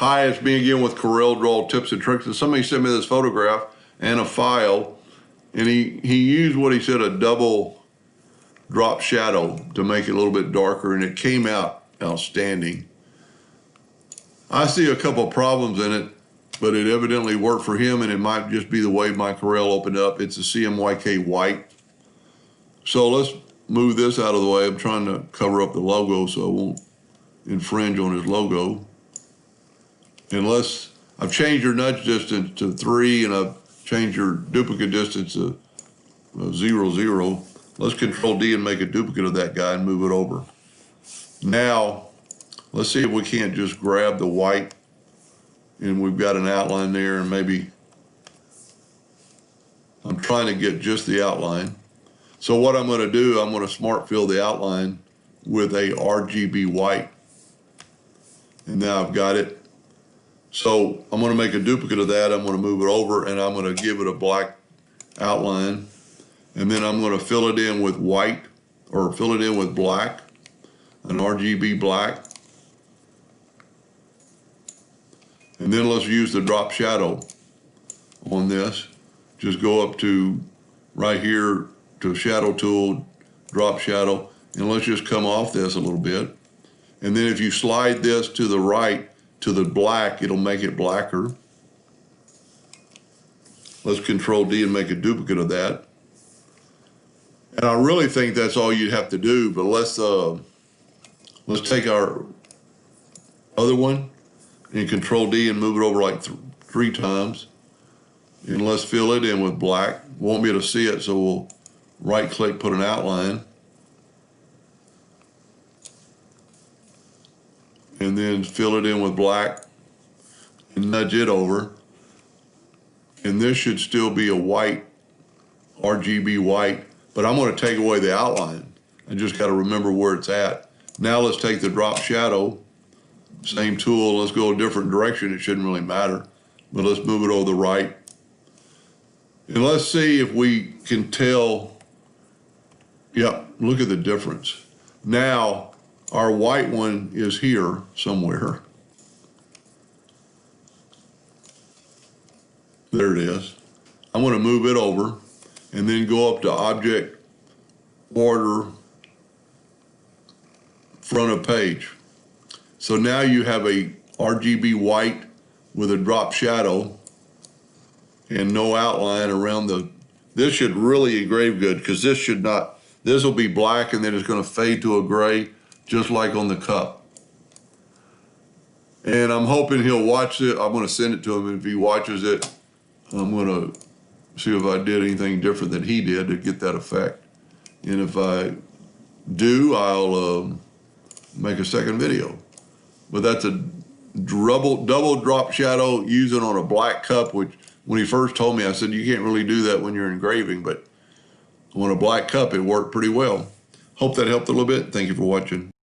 Hi, it's me again with Corel Draw Tips and Tricks. And somebody sent me this photograph and a file, and he used what he said, a double drop shadow to make it a little bit darker, and it came out outstanding. I see a couple of problems in it, but it evidently worked for him, and it might just be the way my Corel opened up. It's a CMYK white. So let's move this out of the way. I'm trying to cover up the logo so I won't infringe on his logo. Unless I've changed your nudge distance to 3 and I've changed your duplicate distance to 0, 0. Let's Control D and make a duplicate of that guy and move it over. Now, let's see if we can't just grab the white and we've got an outline there, and maybe I'm trying to get just the outline. So what I'm going to do, I'm going to smart fill the outline with a RGB white. And now I've got it. So I'm going to make a duplicate of that. I'm going to move it over and I'm going to give it a black outline. And then I'm going to fill it in with white, or fill it in with black, an RGB black. And then let's use the drop shadow on this. Just go up to right here to shadow tool, drop shadow, and let's just come off this a little bit. And then if you slide this to the right, to the black, it'll make it blacker. Let's Control D and make a duplicate of that. And I really think that's all you'd have to do, but let's take our other one and Control D and move it over like 3 times. And let's fill it in with black. Won't be able to see it, so we'll right click, put an outline. And then fill it in with black and nudge it over. And this should still be a white, RGB white, but I'm going to take away the outline. I just got to remember where it's at. Now let's take the drop shadow, same tool, let's go a different direction. It shouldn't really matter, but let's move it over the right. And let's see if we can tell. Yep, look at the difference. Now, our white one is here somewhere. There it is. I'm going to move it over and then go up to Object, Order, Front of Page. So now you have a RGB white with a drop shadow and no outline around the. This should really engrave good, because this should not. This will be black and then it's going to fade to a gray, just like on the cup. And I'm hoping he'll watch it. I'm going to send it to him, and if he watches it, I'm going to see if I did anything different than he did to get that effect. And if I do, I'll make a second video. But that's a double drop shadow using on a black cup, which when he first told me, I said, you can't really do that when you're engraving, but on a black cup, it worked pretty well. Hope that helped a little bit. Thank you for watching.